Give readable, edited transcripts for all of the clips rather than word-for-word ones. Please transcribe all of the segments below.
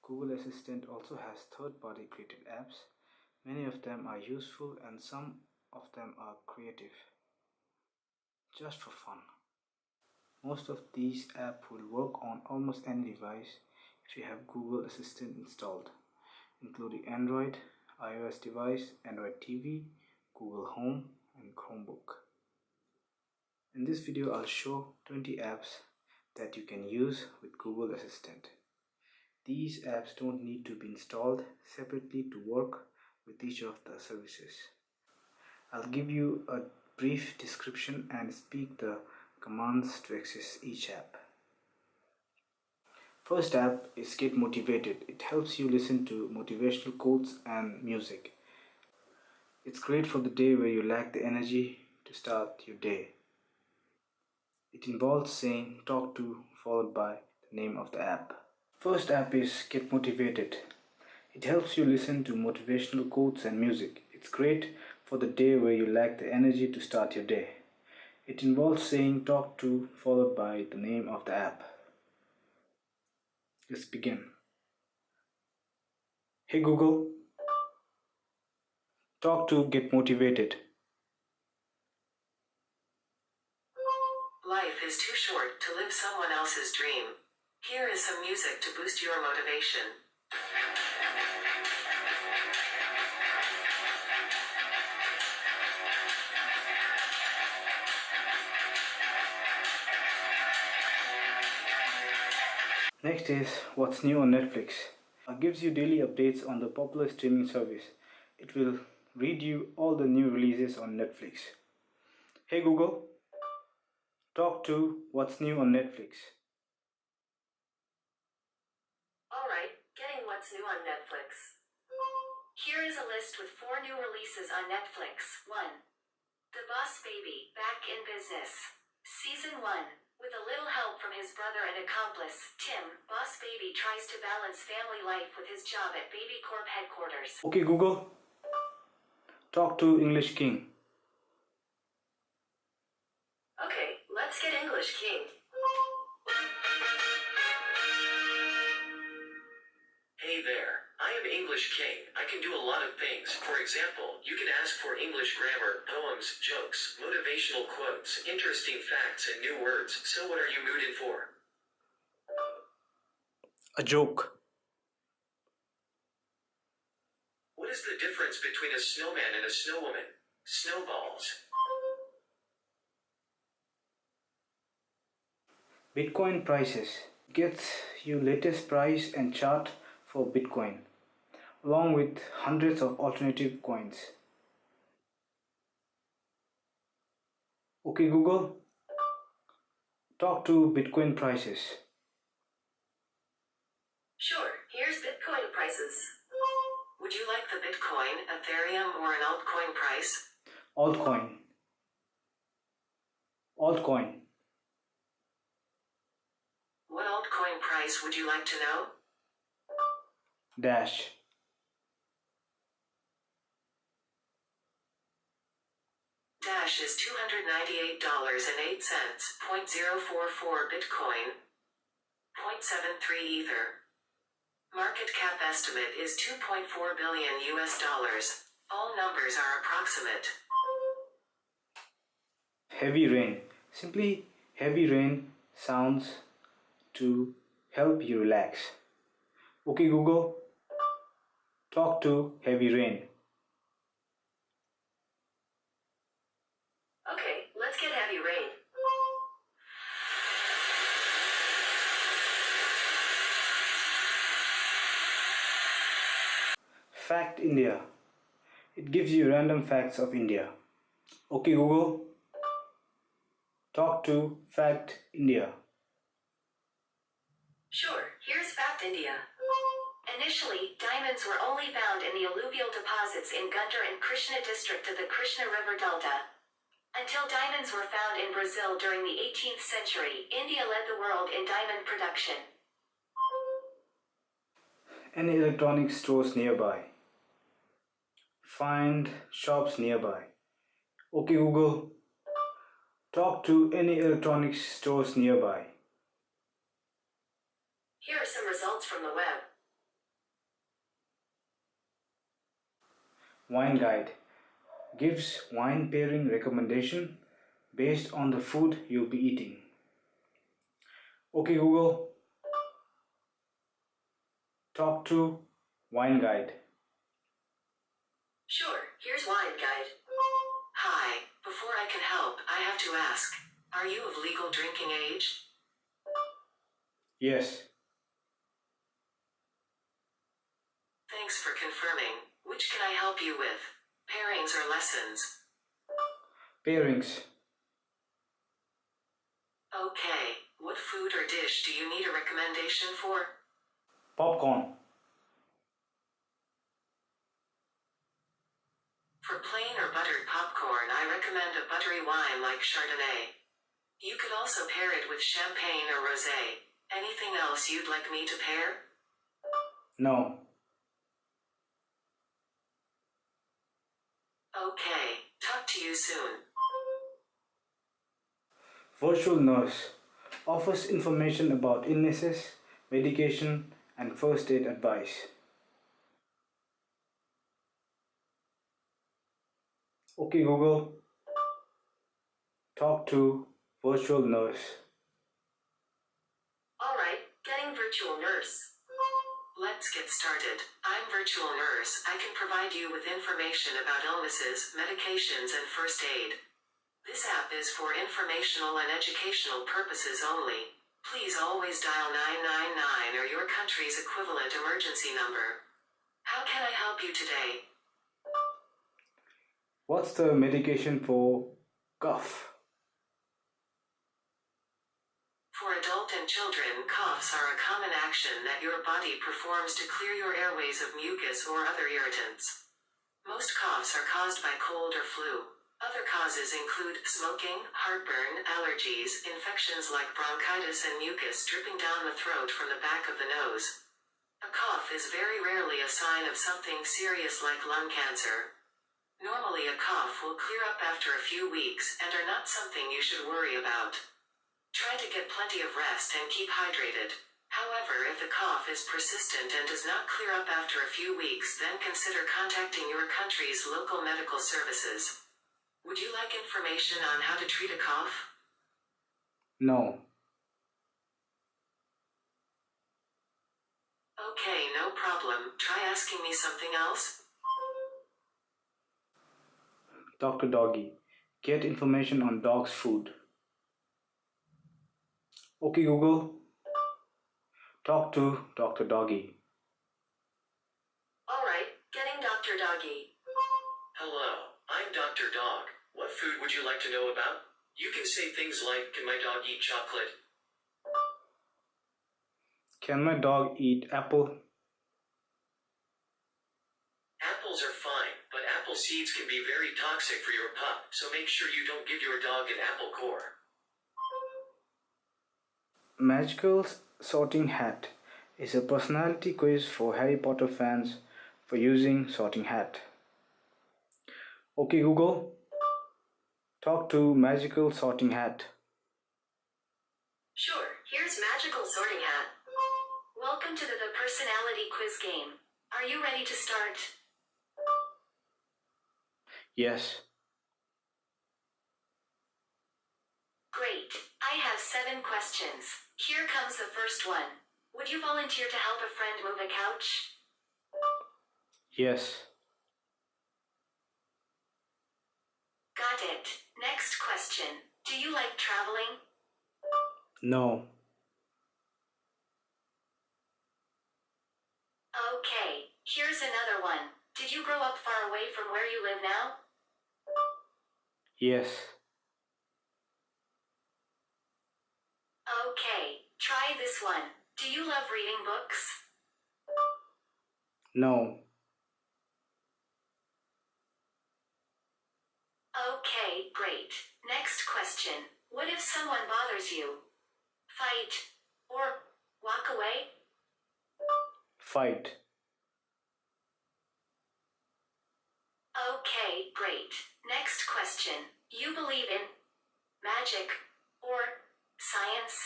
Google Assistant also has third-party created apps. Many of them are useful and some of them are creative, just for fun. Most of these apps will work on almost any device if you have Google Assistant installed, including Android, iOS device, Android TV, Google Home, and Chromebook. In this video, I'll show 20 apps that you can use with Google Assistant. These apps don't need to be installed separately to work with each of the services. I'll give you a brief description and speak the commands to access each app. First app is Get Motivated. It helps you listen to motivational quotes and music. It's great for the day where you lack the energy to start your day. It involves saying talk to followed by the name of the app. First app is Get Motivated. It helps you listen to motivational quotes and music. It's great for the day where you lack the energy to start your day. It involves saying talk to followed by the name of the app. Let's begin. Hey Google, talk to Get Motivated. Life is too short to live someone else's dream. Here is some music to boost your motivation. Next is What's New on Netflix. It gives you daily updates on the popular streaming service. It will read you all the new releases on Netflix. Hey Google, talk to What's New on Netflix. Alright, getting what's new on Netflix. Here is a list with 4 new releases on Netflix. 1. The Boss Baby, Back in Business. Season 1. With a little help from his brother and accomplice, Tim, Boss Baby tries to balance family life with his job at Baby Corp headquarters. Okay Google, talk to English King. Okay, let's get English King. Hey there, I am English King. I can do a lot of things. For example, you can ask for English grammar, poems, jokes, motivational quotes, interesting facts, and new words. So what are you mooded for? A joke. What is the difference between a snowman and a snowwoman? Snowballs. Bitcoin prices. Gets you latest price and chart for Bitcoin, along with hundreds of alternative coins. Okay Google, talk to Bitcoin prices. Sure, here's Bitcoin prices. Would you like the Bitcoin, Ethereum, or an altcoin price? Altcoin. What altcoin price would you like to know? Dash. Dash is $298.08, 0.044 Bitcoin, 0.73 Ether. Market cap estimate is $2.4 billion US dollars. All numbers are approximate. Heavy rain. Simply heavy rain sounds to help you relax. Okay Google, talk to heavy rain. Okay, let's get heavy rain. Fact India. It gives you random facts of India. Okay Google, talk to Fact India. Sure, here's Fact India. Initially, diamonds were only found in the alluvial deposits in Guntur and Krishna district of the Krishna River Delta. Until diamonds were found in Brazil during the 18th century, India led the world in diamond production. Any electronics stores nearby. Find shops nearby. Okay Google, talk to any electronics stores nearby. Here are some results from the web. Wine Guide gives wine pairing recommendation based on the food you'll be eating. Okay Google, talk to Wine Guide. Sure, here's Wine Guide. Hi, before I can help, I have to ask, are you of legal drinking age? Yes. Thanks for confirming. Which can I help you with? Pairings or lessons? Pairings. Okay, what food or dish do you need a recommendation for? Popcorn. For plain or buttered popcorn, I recommend a buttery wine like Chardonnay. You could also pair it with champagne or rosé. Anything else you'd like me to pair? No. Okay, talk to you soon. Virtual nurse offers information about illnesses, medication, and first aid advice. Okay Google, talk to virtual nurse. Alright, getting virtual nurse. Let's get started. I'm virtual nurse. I can provide you with information about illnesses, medications, and first aid. This app is for informational and educational purposes only. Please always dial 999 or your country's equivalent emergency number. How can I help you today? What's the medication for cough? For adult and children, coughs are a common action that your body performs to clear your airways of mucus or other irritants. Most coughs are caused by cold or flu. Other causes include smoking, heartburn, allergies, infections like bronchitis, and mucus dripping down the throat from the back of the nose. A cough is very rarely a sign of something serious like lung cancer. Normally a cough will clear up after a few weeks and are not something you should worry about. Try to get plenty of rest and keep hydrated. However, if the cough is persistent and does not clear up after a few weeks, then consider contacting your country's local medical services. Would you like information on how to treat a cough? No. Okay, no problem. Try asking me something else. Dr. Doggy, get information on dog's food. Okay Google, talk to Dr. Doggy. Alright, getting Dr. Doggy. Hello, I'm Dr. Dog. What food would you like to know about? You can say things like, can my dog eat chocolate? Can my dog eat apple? Apples are fine, but apple seeds can be very toxic for your pup, so make sure you don't give your dog an apple core. Magical Sorting Hat is a personality quiz for Harry Potter fans for using Sorting Hat. Okay Google, talk to Magical Sorting Hat. Sure, here's Magical Sorting Hat. Welcome to the personality quiz game. Are you ready to start? Yes. Great. I have 7 questions. Here comes the first one. Would you volunteer to help a friend move a couch? Yes. Got it. Next question. Do you like traveling? No. Okay, here's another one. Did you grow up far away from where you live now? Yes. Okay, try this one. Do you love reading books? No. Okay, great. Next question. What if someone bothers you? Fight or walk away? Fight. Okay, great. Next question. You believe in magic or science?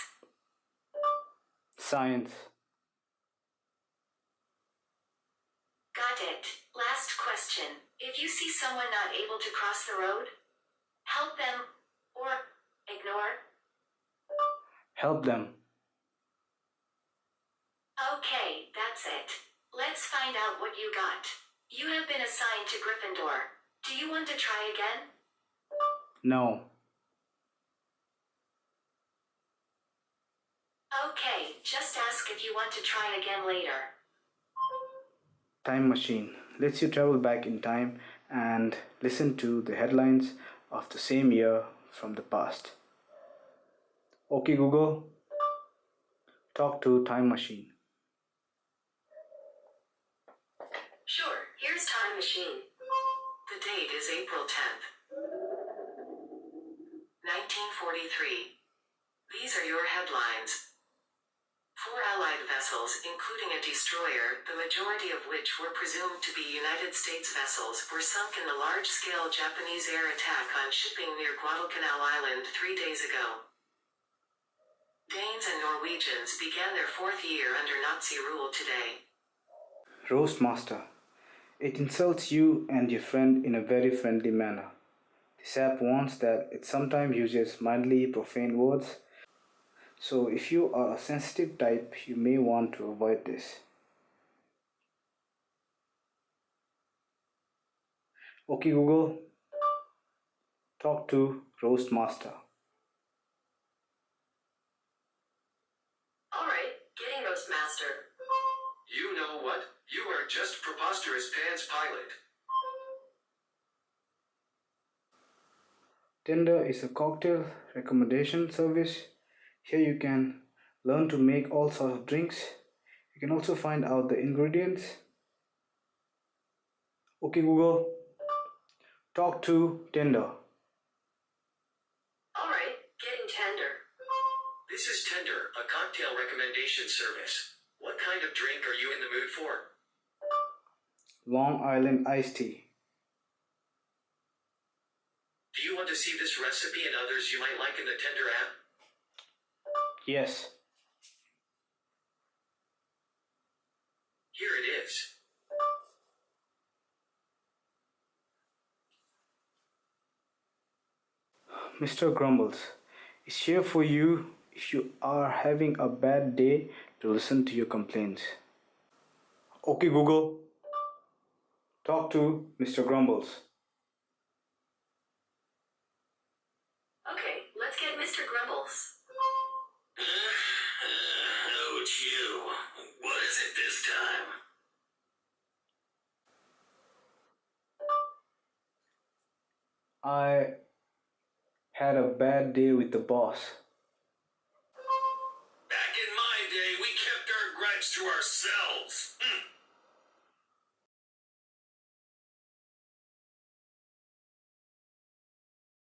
Science. Got it. Last question. question. If you see someone not able to cross the road, help them or ignore. Help them. Okay, that's it. Let's find out what you got. You have been assigned to Gryffindor. Do you want to try again? No. Okay, just ask if you want to try again later. Time machine lets you travel back in time and listen to the headlines of the same year from the past. Okay, Google, talk to time machine. Sure, here's Time Machine. The date is April 10th, 1943. These are your headlines. 4 Allied vessels, including a destroyer, the majority of which were presumed to be United States vessels, were sunk in the large-scale Japanese air attack on shipping near Guadalcanal Island 3 days ago. Danes and Norwegians began their 4th year under Nazi rule today. Roastmaster. It insults you and your friend in a very friendly manner. This app warns that it sometimes uses mildly profane words, so if you are a sensitive type, you may want to avoid this. Okay, Google, talk to Roastmaster. Alright, getting Roastmaster. You know what? You are just preposterous pants pilot. Tinder is a cocktail recommendation service. Here you can learn to make all sorts of drinks. You can also find out the ingredients. Okay, Google, talk to Tinder. Alright, getting tender. This is Tinder, a cocktail recommendation service. What kind of drink are you in the mood for? Long Island iced tea. Do you want to see this recipe and others you might like in the Tinder app? Yes. Here it is. Mr. Grumbles is here for you if you are having a bad day to listen to your complaints. Okay, Google, talk to Mr. Grumbles. Okay, let's get Mr. Grumbles. Oh, it's you. What is it this time? I had a bad day with the boss. Back in my day, we kept our gripes to ourselves.